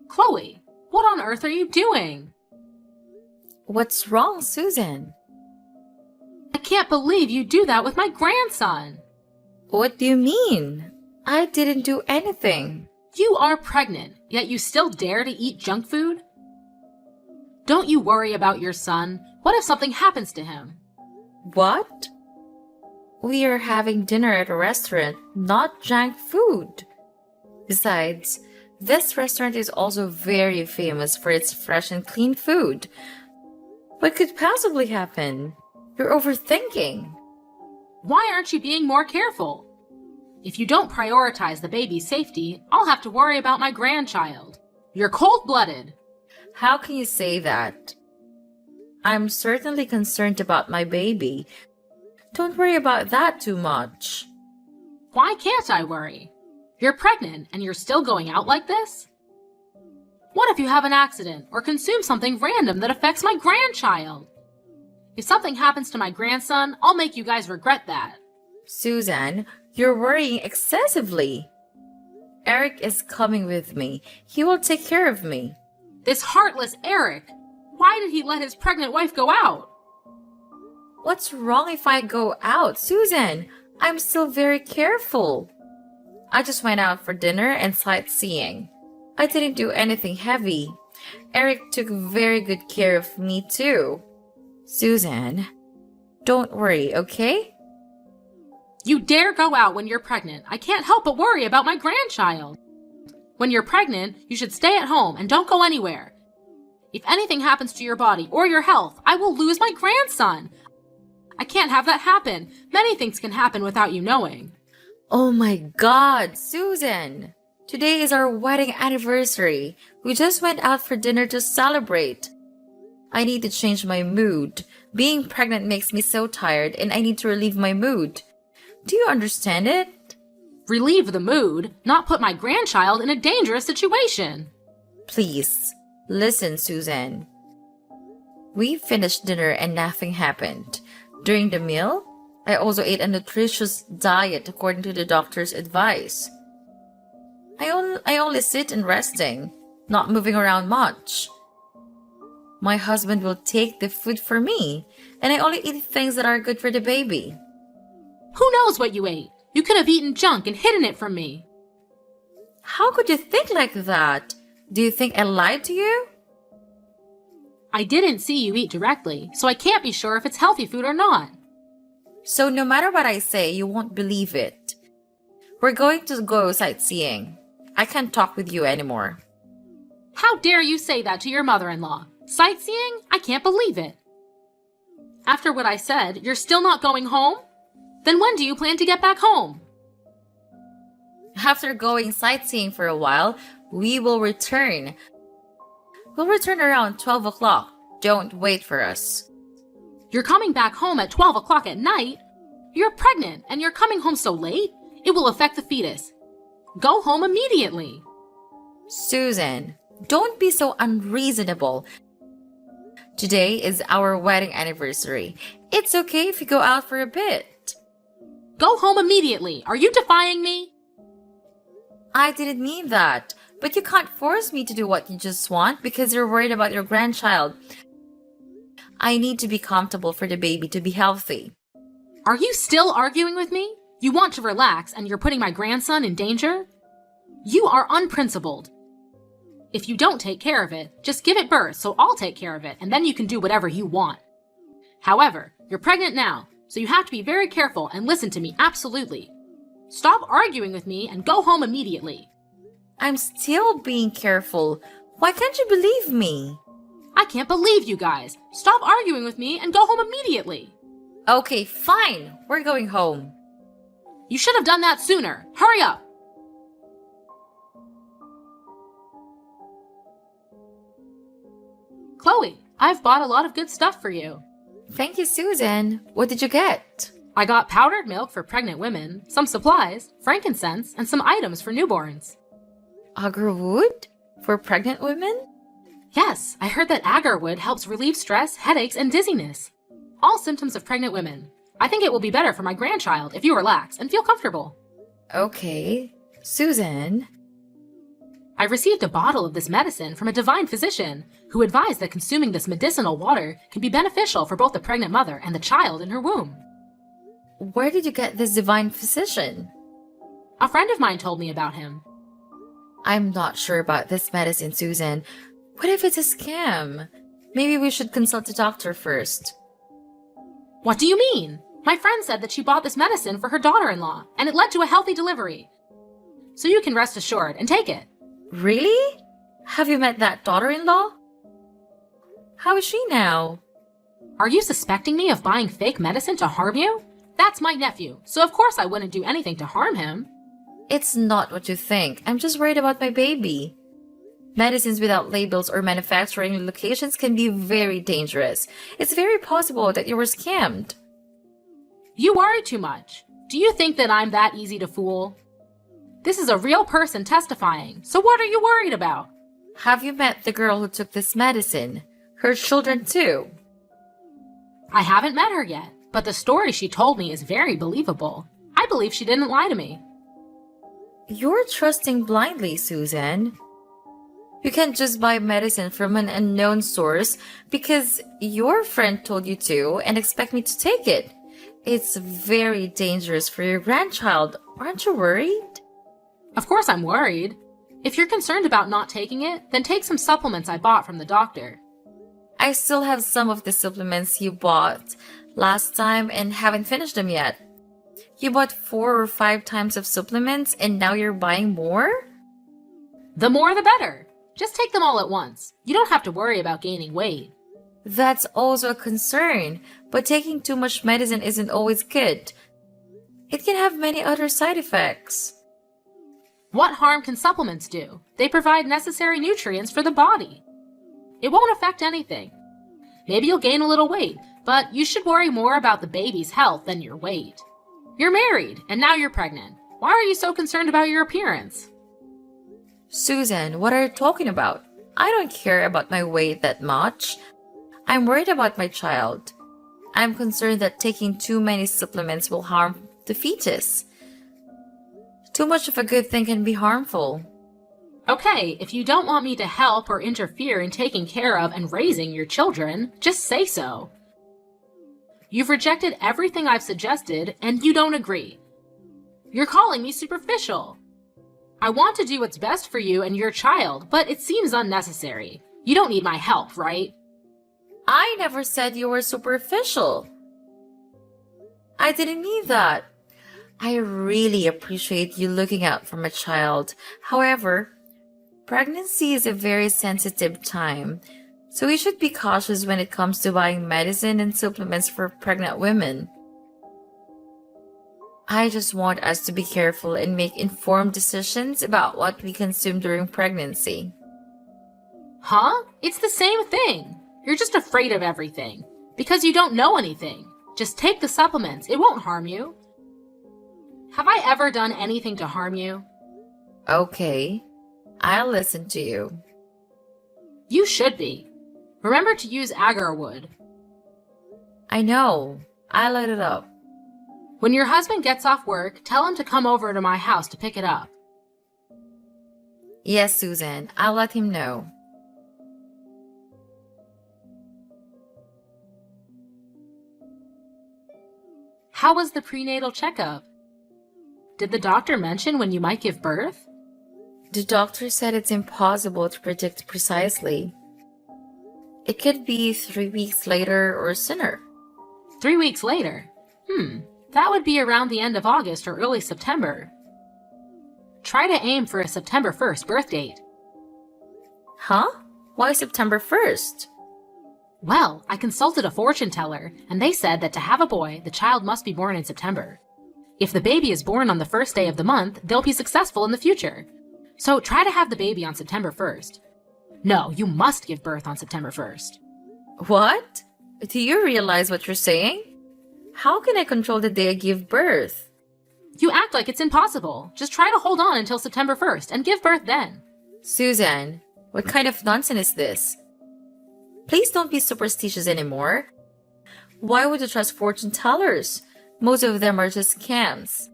Chloe, what on earth are you doing? What's wrong, Susan? I can't believe you do that with my grandson. What do you mean? I didn't do anything. You are pregnant, yet you still dare to eat junk food? Don't you worry about your son? What if something happens to him? What? We are having dinner at a restaurant, not junk food. Besides, this restaurant is also very famous for its fresh and clean food. What could possibly happen? You're overthinking. Why aren't you being more careful? If you don't prioritize the baby's safety, I'll have to worry about my grandchild. You're cold-blooded. How can you say that? I'm certainly concerned about my baby. Don't worry about that too much. Why can't I worry? You're pregnant and you're still going out like this? What if you have an accident or consume something random that affects my grandchild? If something happens to my grandson, I'll make you guys regret that. Susan, you're worrying excessively. Eric is coming with me. He will take care of me. This heartless Eric! Why did he let his pregnant wife go out? What's wrong if I go out, Susan? I'm still very careful. I just went out for dinner and sightseeing. I didn't do anything heavy. Eric took very good care of me too. Susan, don't worry, okay? You dare go out when you're pregnant. I can't help but worry about my grandchild. When you're pregnant, you should stay at home and don't go anywhere. If anything happens to your body or your health, I will lose my grandson. I can't have that happen. Many things can happen without you knowing. Oh my God, Susan! Today is our wedding anniversary. We just went out for dinner to celebrate. I need to change my mood. Being pregnant makes me so tired and I need to relieve my mood. Do you understand it? Relieve the mood, not put my grandchild in a dangerous situation. Please, listen, Susan. We finished dinner and nothing happened. During the meal, I also ate a nutritious diet according to the doctor's advice. I only sit and resting, not moving around much. My husband will take the food for me, and I only eat things that are good for the baby. Who knows what you ate? You could have eaten junk and hidden it from me. How could you think like that? Do you think I lied to you? I didn't see you eat directly, so I can't be sure if it's healthy food or not. So no matter what I say, you won't believe it. We're going to go sightseeing. I can't talk with you anymore. How dare you say that to your mother-in-law? Sightseeing? I can't believe it. After what I said, you're still not going home? Then when do you plan to get back home? After going sightseeing for a while, we will return. We'll return around 12 o'clock. Don't wait for us. You're coming back home at 12 o'clock at night? You're pregnant and you're coming home so late? It will affect the fetus. Go home immediately. Susan, don't be so unreasonable. Today is our wedding anniversary. It's okay if you go out for a bit. Go home immediately. Are you defying me? I didn't mean that, but you can't force me to do what you just want because you're worried about your grandchild. I need to be comfortable for the baby to be healthy. Are you still arguing with me? You want to relax and you're putting my grandson in danger? You are unprincipled. If you don't take care of it, just give it birth so I'll take care of it and then you can do whatever you want. However, you're pregnant now, so you have to be very careful and listen to me absolutely. Stop arguing with me and go home immediately. I'm still being careful. Why can't you believe me? I can't believe you guys. Stop arguing with me and go home immediately. Okay, fine. We're going home. You should have done that sooner. Hurry up. Chloe, I've bought a lot of good stuff for you. Thank you, Susan. What did you get? I got powdered milk for pregnant women, some supplies, frankincense, and some items for newborns. Agarwood? For pregnant women? Yes, I heard that agarwood helps relieve stress, headaches, and dizziness. All symptoms of pregnant women. I think it will be better for my grandchild if you relax and feel comfortable. Okay. Susan? I received a bottle of this medicine from a divine physician who advised that consuming this medicinal water can be beneficial for both the pregnant mother and the child in her womb. Where did you get this divine physician? A friend of mine told me about him. I'm not sure about this medicine, Susan. What if it's a scam? Maybe we should consult a doctor first. What do you mean? My friend said that she bought this medicine for her daughter-in-law, and it led to a healthy delivery. So you can rest assured and take it. Really? Have you met that daughter-in-law? How is she now? Are you suspecting me of buying fake medicine to harm you? That's my nephew, so of course I wouldn't do anything to harm him. It's not what you think. I'm just worried about my baby. Medicines without labels or manufacturing locations can be very dangerous. It's very possible that you were scammed. You worry too much. Do you think that I'm that easy to fool? This is a real person testifying, so what are you worried about? Have you met the girl who took this medicine? Her children too? I haven't met her yet, but the story she told me is very believable. I believe she didn't lie to me. You're trusting blindly, Susan. You can't just buy medicine from an unknown source because your friend told you to and expect me to take it. It's very dangerous for your grandchild. Aren't you worried? Of course I'm worried. If you're concerned about not taking it, then take some supplements I bought from the doctor. I still have some of the supplements you bought last time and haven't finished them yet. You bought 4 or 5 times of supplements and now you're buying more? The more the better. Just take them all at once. You don't have to worry about gaining weight. That's also a concern, but taking too much medicine isn't always good. It can have many other side effects. What harm can supplements do? They provide necessary nutrients for the body. It won't affect anything. Maybe you'll gain a little weight, but you should worry more about the baby's health than your weight. You're married, and now you're pregnant. Why are you so concerned about your appearance? Susan, what are you talking about? I don't care about my weight that much. I'm worried about my child. I'm concerned that taking too many supplements will harm the fetus. Too much of a good thing can be harmful. Okay, if you don't want me to help or interfere in taking care of and raising your children, just say so. You've rejected everything I've suggested, and you don't agree. You're calling me superficial. I want to do what's best for you and your child, but it seems unnecessary. You don't need my help, right? I never said you were superficial. I didn't mean that. I really appreciate you looking out for my child. However, pregnancy is a very sensitive time, so we should be cautious when it comes to buying medicine and supplements for pregnant women. I just want us to be careful and make informed decisions about what we consume during pregnancy. Huh? It's the same thing. You're just afraid of everything. Because you don't know anything. Just take the supplements. It won't harm you. Have I ever done anything to harm you? Okay, I'll listen to you. You should be. Remember to use agar wood. I know. I'll light it up. When your husband gets off work, tell him to come over to my house to pick it up. Yes, Susan, I'll let him know. How was the prenatal checkup? Did the doctor mention when you might give birth? The doctor said it's impossible to predict precisely. It could be 3 weeks later or sooner. 3 weeks later? That would be around the end of August or early September. Try to aim for a September 1st birth date. Huh? Why September 1st? Well, I consulted a fortune teller, and they said that to have a boy, the child must be born in September. If the baby is born on the first day of the month, they'll be successful in the future. So try to have the baby on September 1st. No, you must give birth on September 1st. What? Do you realize what you're saying? How can I control the day I give birth? You act like it's impossible. Just try to hold on until September 1st and give birth then. Susan, what kind of nonsense is this? Please don't be superstitious anymore. Why would you trust fortune tellers? Most of them are just scams.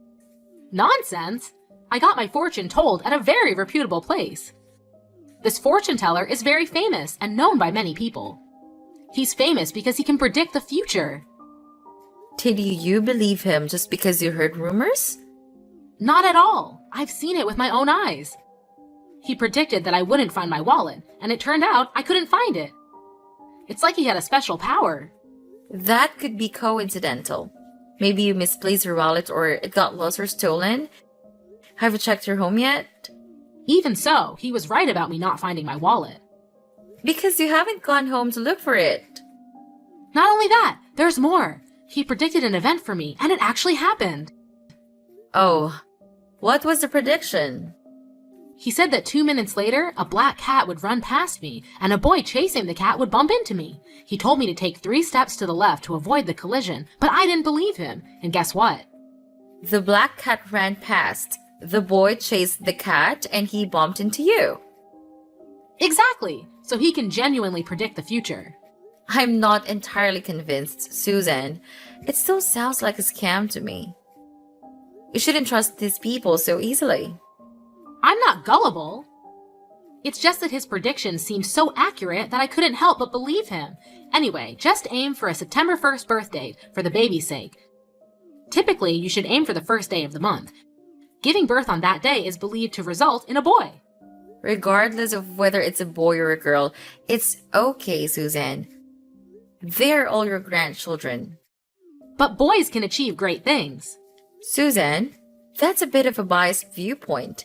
Nonsense! I got my fortune told at a very reputable place. This fortune teller is very famous and known by many people. He's famous because he can predict the future. Did you believe him just because you heard rumors? Not at all. I've seen it with my own eyes. He predicted that I wouldn't find my wallet, and it turned out I couldn't find it. It's like he had a special power. That could be coincidental. Maybe you misplaced your wallet or it got lost or stolen. Have you checked your home yet? Even so, he was right about me not finding my wallet. Because you haven't gone home to look for it. Not only that, there's more. He predicted an event for me, and it actually happened. Oh, what was the prediction? He said that 2 minutes later, a black cat would run past me, and a boy chasing the cat would bump into me. He told me to take 3 steps to the left to avoid the collision, but I didn't believe him. And guess what? The black cat ran past. The boy chased the cat, and he bumped into you. Exactly. So he can genuinely predict the future. I'm not entirely convinced, Susan. It still sounds like a scam to me. You shouldn't trust these people so easily. I'm not gullible. It's just that his predictions seemed so accurate that I couldn't help but believe him. Anyway, just aim for a September 1st birth date for the baby's sake. Typically, you should aim for the first day of the month. Giving birth on that day is believed to result in a boy. Regardless of whether it's a boy or a girl, it's okay, Susan. They're all your grandchildren. But boys can achieve great things. Susan, that's a bit of a biased viewpoint.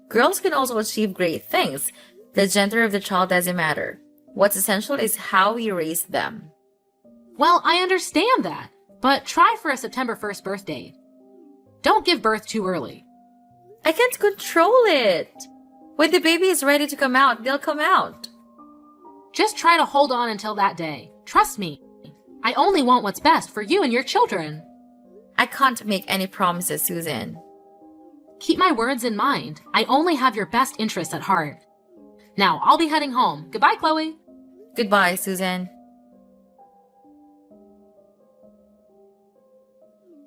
Girls can also achieve great things. The gender of the child doesn't matter. What's essential is how we raise them. Well, I understand that, but try for a September 1st birth date. Don't give birth too early. I can't control it. When the baby is ready to come out, they'll come out. Just try to hold on until that day. Trust me. I only want what's best for you and your children. I can't make any promises, Susan. Keep my words in mind. I only have your best interests at heart. Now, I'll be heading home. Goodbye, Chloe. Goodbye, Susan.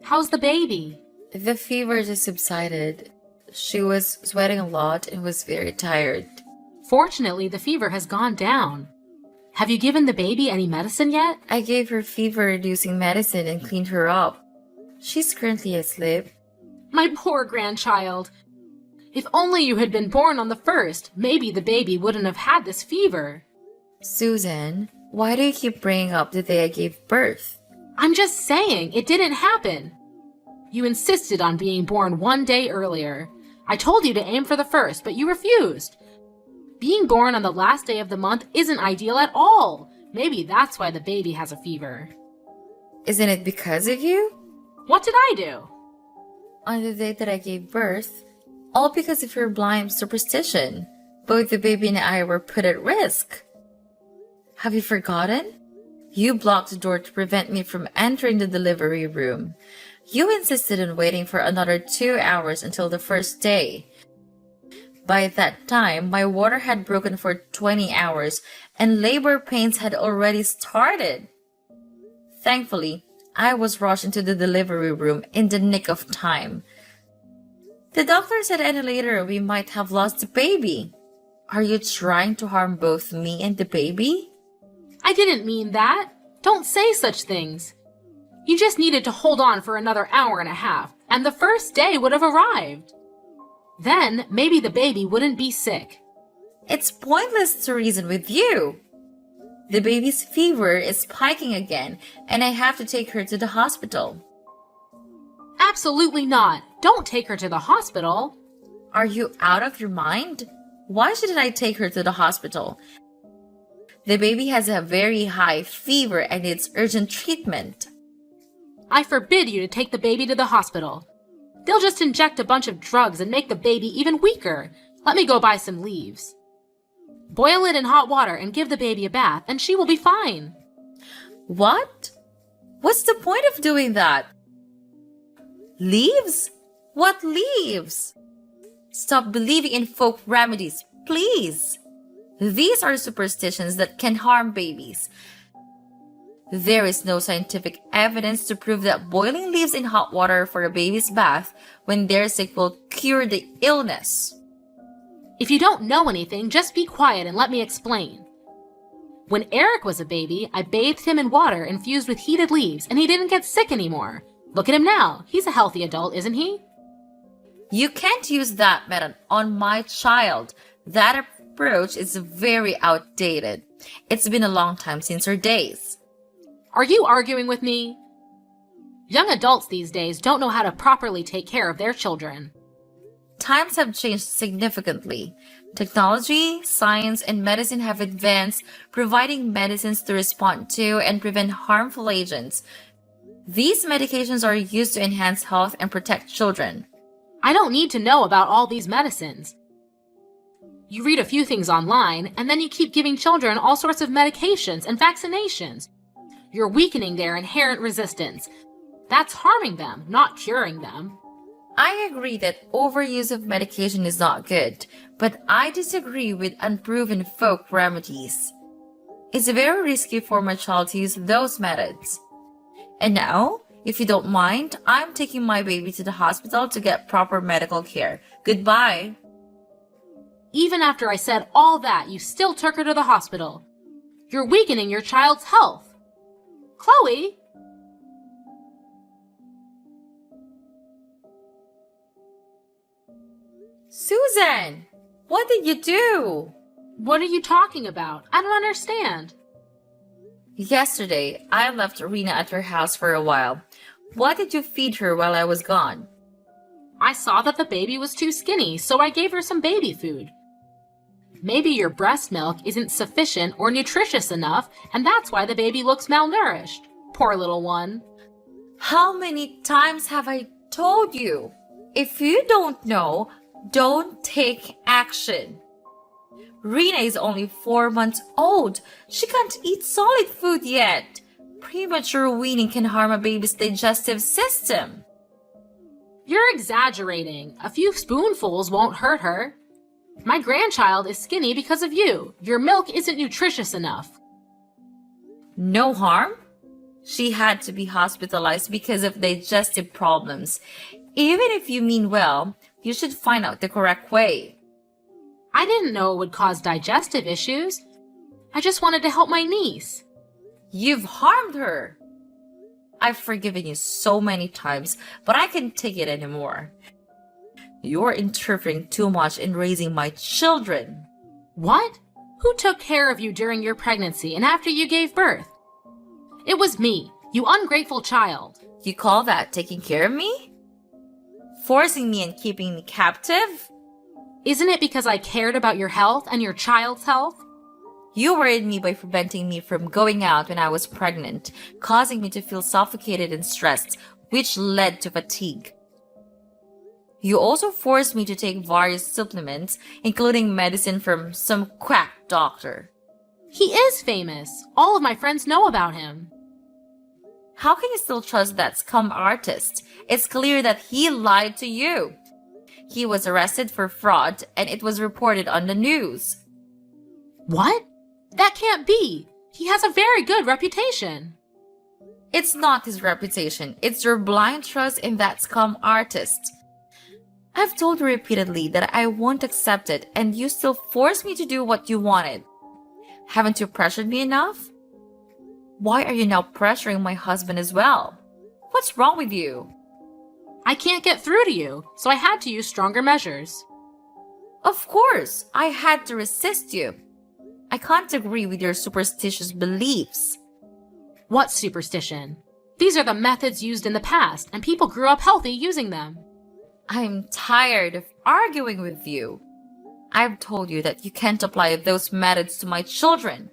How's the baby? The fever just subsided. She was sweating a lot and was very tired. Fortunately, the fever has gone down. Have you given the baby any medicine yet? I gave her fever-reducing medicine and cleaned her up. She's currently asleep. My poor grandchild. If only you had been born on the 1st, maybe the baby wouldn't have had this fever. Susan, why do you keep bringing up the day I gave birth? I'm just saying, it didn't happen. You insisted on being born 1 day earlier. I told you to aim for the 1st, but you refused. Being born on the last day of the month isn't ideal at all. Maybe that's why the baby has a fever. Isn't it because of you? What did I do? On the day that I gave birth, all because of your blind superstition, both the baby and I were put at risk. Have you forgotten? You blocked the door to prevent me from entering the delivery room. You insisted on waiting for another 2 hours until the first day. By that time, my water had broken for 20 hours and labor pains had already started. Thankfully, I was rushed into the delivery room in the nick of time. The doctor said any later we might have lost the baby. Are you trying to harm both me and the baby? I didn't mean that. Don't say such things. You just needed to hold on for another hour and a half, and the first day would have arrived. Then, maybe the baby wouldn't be sick. It's pointless to reason with you. The baby's fever is spiking again, and I have to take her to the hospital. Absolutely not. Don't take her to the hospital. Are you out of your mind? Why shouldn't I take her to the hospital? The baby has a very high fever and needs urgent treatment. I forbid you to take the baby to the hospital. They'll just inject a bunch of drugs and make the baby even weaker. Let me go buy some leaves. Boil it in hot water and give the baby a bath, and she will be fine. What? What's the point of doing that? Leaves? What leaves? Stop believing in folk remedies, please. These are superstitions that can harm babies. There is no scientific evidence to prove that boiling leaves in hot water for a baby's bath when they're sick will cure the illness. If you don't know anything, just be quiet and let me explain. When Eric was a baby, I bathed him in water infused with heated leaves, and he didn't get sick anymore. Look at him now. He's a healthy adult, isn't he? You can't use that method on my child. That approach is very outdated. It's been a long time since her days. Are you arguing with me? Young adults these days don't know how to properly take care of their children. Times have changed significantly. Technology, science, and medicine have advanced, providing medicines to respond to and prevent harmful agents. These medications are used to enhance health and protect children. I don't need to know about all these medicines. You read a few things online, and then you keep giving children all sorts of medications and vaccinations. You're weakening their inherent resistance. That's harming them, not curing them. I agree that overuse of medication is not good, but I disagree with unproven folk remedies. It's very risky for my child to use those methods. And now, if you don't mind, I'm taking my baby to the hospital to get proper medical care. Goodbye. Even after I said all that, you still took her to the hospital. You're weakening your child's health. Chloe! Susan! What did you do? What are you talking about? I don't understand. Yesterday, I left Rena at her house for a while. What did you feed her while I was gone? I saw that the baby was too skinny, so I gave her some baby food. Maybe your breast milk isn't sufficient or nutritious enough, and that's why the baby looks malnourished. Poor little one. How many times have I told you? If you don't know, don't take action. Rena is only 4 months old. She can't eat solid food yet. Premature weaning can harm a baby's digestive system. You're exaggerating. A few spoonfuls won't hurt her. My grandchild is skinny because of you. Your milk isn't nutritious enough. No harm? She had to be hospitalized because of digestive problems. Even if you mean well, you should find out the correct way. I didn't know it would cause digestive issues. I just wanted to help my niece. You've harmed her. I've forgiven you so many times, but I can't take it anymore. You're interfering too much in raising my children. What? Who took care of you during your pregnancy and after you gave birth? It was me, you ungrateful child. You call that taking care of me? Forcing me and keeping me captive? Isn't it because I cared about your health and your child's health? You worried me by preventing me from going out when I was pregnant, causing me to feel suffocated and stressed, which led to fatigue. You also forced me to take various supplements, including medicine from some quack doctor. He is famous. All of my friends know about him. How can you still trust that scum artist? It's clear that he lied to you. He was arrested for fraud, and it was reported on the news. What? That can't be. He has a very good reputation. It's not his reputation. It's your blind trust in that scum artist. I've told you repeatedly that I won't accept it, and you still force me to do what you wanted. Haven't you pressured me enough? Why are you now pressuring my husband as well? What's wrong with you? I can't get through to you, so I had to use stronger measures. Of course, I had to resist you. I can't agree with your superstitious beliefs. What superstition? These are the methods used in the past, and people grew up healthy using them. I'm tired of arguing with you. I've told you that you can't apply those methods to my children.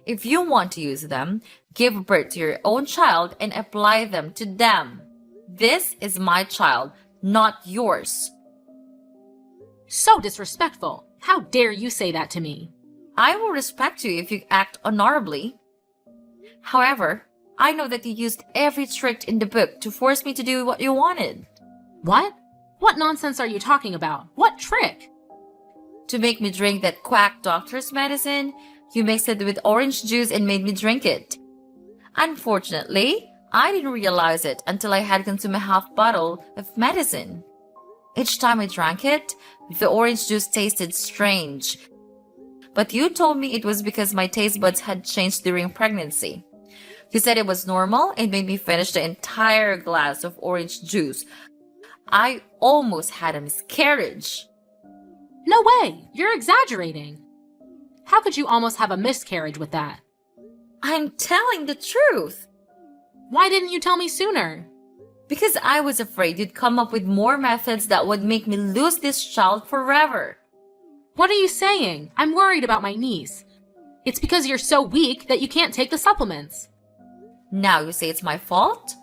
If you want to use them, give birth to your own child and apply them to them. This is my child, not yours. So disrespectful. How dare you say that to me? I will respect you if you act honorably. However, I know that you used every trick in the book to force me to do what you wanted. What? What nonsense are you talking about? What trick? To make me drink that quack doctor's medicine, you mixed it with orange juice and made me drink it. Unfortunately, I didn't realize it until I had consumed a half bottle of medicine. Each time I drank it, the orange juice tasted strange. But you told me it was because my taste buds had changed during pregnancy. You said it was normal and made me finish the entire glass of orange juice. I almost had a miscarriage. No way! You're exaggerating. How could you almost have a miscarriage with that? I'm telling the truth. Why didn't you tell me sooner? Because I was afraid you'd come up with more methods that would make me lose this child forever. What are you saying? I'm worried about my niece. It's because you're so weak that you can't take the supplements. Now you say it's my fault?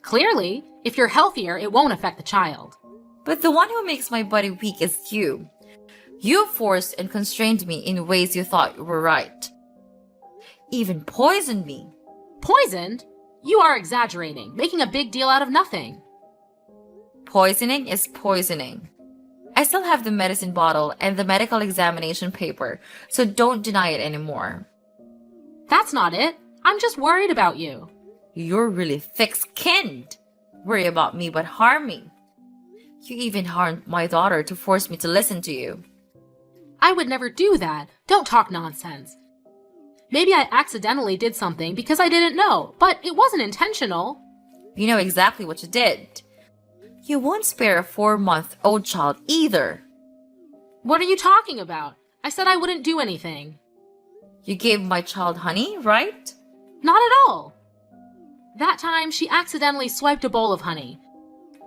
Clearly, if you're healthier, it won't affect the child. But the one who makes my body weak is you. You forced and constrained me in ways you thought were right. Even poisoned me. Poisoned? You are exaggerating, making a big deal out of nothing. Poisoning is poisoning. I still have the medicine bottle and the medical examination paper, so don't deny it anymore. That's not it. I'm just worried about you. You're really thick-skinned. Worry about me but harm me. You even harmed my daughter to force me to listen to you. I would never do that. Don't talk nonsense. Maybe I accidentally did something because I didn't know, but it wasn't intentional. You know exactly what you did. You won't spare a 4-month-old child either. What are you talking about? I said I wouldn't do anything. You gave my child honey, right? Not at all. That time, she accidentally swiped a bowl of honey.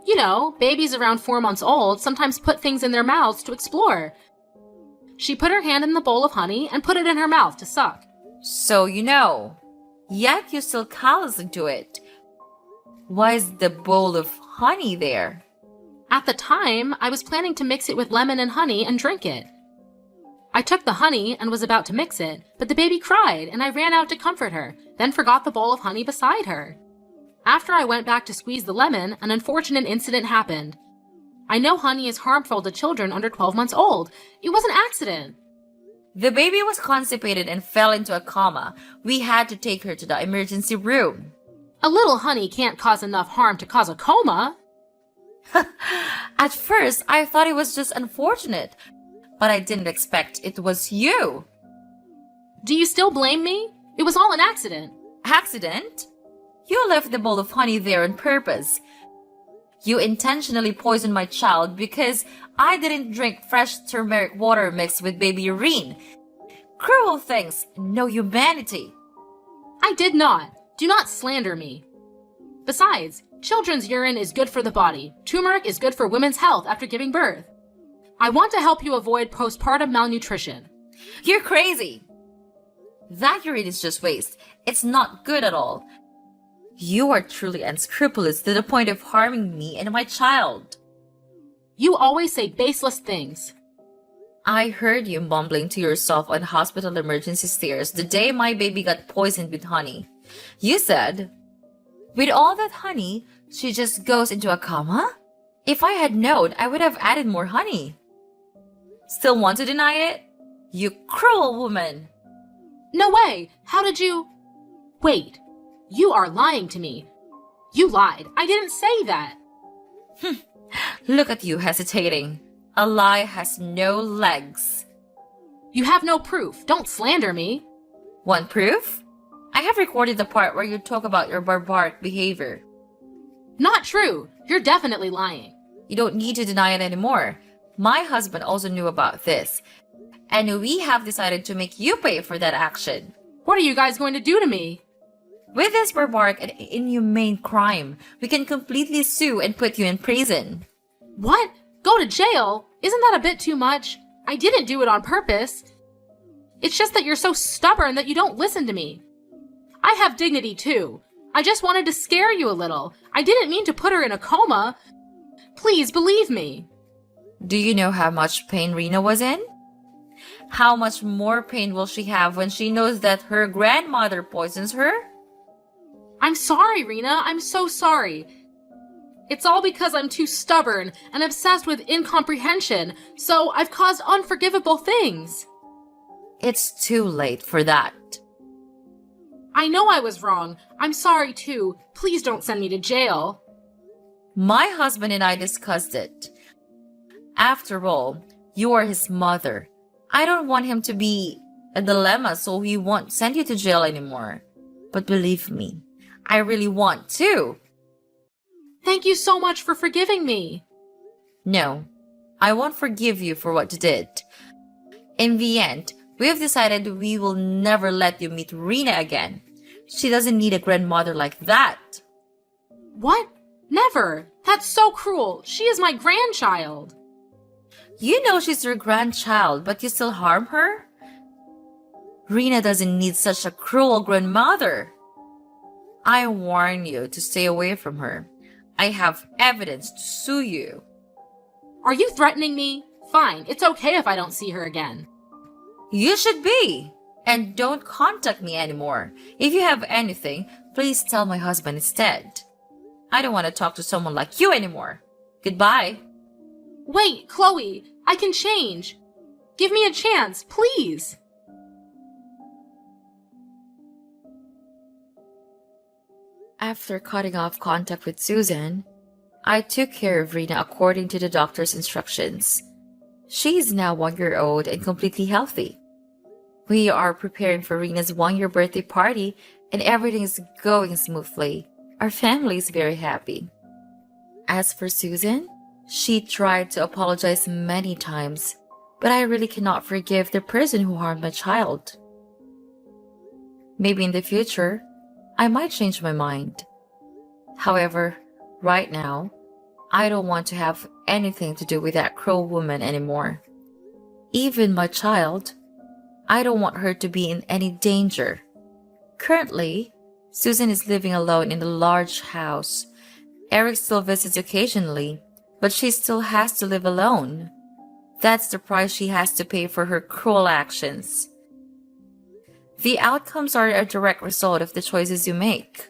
You know, babies around 4 months old sometimes put things in their mouths to explore. She put her hand in the bowl of honey and put it in her mouth to suck. So you know. Yet you still callously do it. Why is the bowl of honey there? At the time, I was planning to mix it with lemon and honey and drink it. I took the honey and was about to mix it, but the baby cried and I ran out to comfort her, then forgot the bowl of honey beside her. After I went back to squeeze the lemon, an unfortunate incident happened. I know honey is harmful to children under 12 months old. It was an accident. The baby was constipated and fell into a coma. We had to take her to the emergency room. A little honey can't cause enough harm to cause a coma. At first, I thought it was just unfortunate, but I didn't expect it was you. Do you still blame me? It was all an accident. Accident? You left the bowl of honey there on purpose. You intentionally poisoned my child because I didn't drink fresh turmeric water mixed with baby urine. Cruel things, no humanity. I did not. Do not slander me. Besides, children's urine is good for the body. Turmeric is good for women's health after giving birth. I want to help you avoid postpartum malnutrition. You're crazy. That urine is just waste. It's not good at all. You are truly unscrupulous to the point of harming me and my child. You always say baseless things. I heard you mumbling to yourself on hospital emergency stairs the day my baby got poisoned with honey. You said, "With all that honey, she just goes into a coma?" If I had known, I would have added more honey. Still want to deny it? You cruel woman! No way! How did you... Wait, you are lying to me. You lied. I didn't say that. Look at you hesitating. A lie has no legs. You have no proof. Don't slander me. Want proof? I have recorded the part where you talk about your barbaric behavior. Not true. You're definitely lying. You don't need to deny it anymore. My husband also knew about this, and we have decided to make you pay for that action. What are you guys going to do to me? With this barbaric and inhumane crime, we can completely sue and put you in prison. What? Go to jail? Isn't that a bit too much? I didn't do it on purpose. It's just that you're so stubborn that you don't listen to me. I have dignity too. I just wanted to scare you a little. I didn't mean to put her in a coma. Please believe me. Do you know how much pain Rena was in? How much more pain will she have when she knows that her grandmother poisons her? I'm sorry, Rena. I'm so sorry. It's all because I'm too stubborn and obsessed with incomprehension, so I've caused unforgivable things. It's too late for that. I know I was wrong. I'm sorry too. Please don't send me to jail. My husband and I discussed it. After all, you are his mother. I don't want him to be a dilemma, so he won't send you to jail anymore. But believe me, I really want to. Thank you so much for forgiving me. No, I won't forgive you for what you did. In the end, we have decided we will never let you meet Rena again. She doesn't need a grandmother like that. What? Never. That's so cruel. She is my grandchild. You know she's your grandchild, but you still harm her? Rena doesn't need such a cruel grandmother. I warn you to stay away from her. I have evidence to sue you. Are you threatening me? Fine, it's okay if I don't see her again. You should be. And don't contact me anymore. If you have anything, please tell my husband instead. I don't want to talk to someone like you anymore. Goodbye. Wait, Chloe, I can change. Give me a chance, please. After cutting off contact with Susan, I took care of Rena according to the doctor's instructions. She is now 1 year old and completely healthy. We are preparing for Rena's 1 year birthday party and everything is going smoothly. Our family is very happy. As for Susan, she tried to apologize many times, but I really cannot forgive the person who harmed my child. Maybe in the future, I might change my mind. However, right now, I don't want to have anything to do with that cruel woman anymore. Even my child, I don't want her to be in any danger. Currently, Susan is living alone in a large house. Eric still visits occasionally, but she still has to live alone. That's the price she has to pay for her cruel actions. The outcomes are a direct result of the choices you make.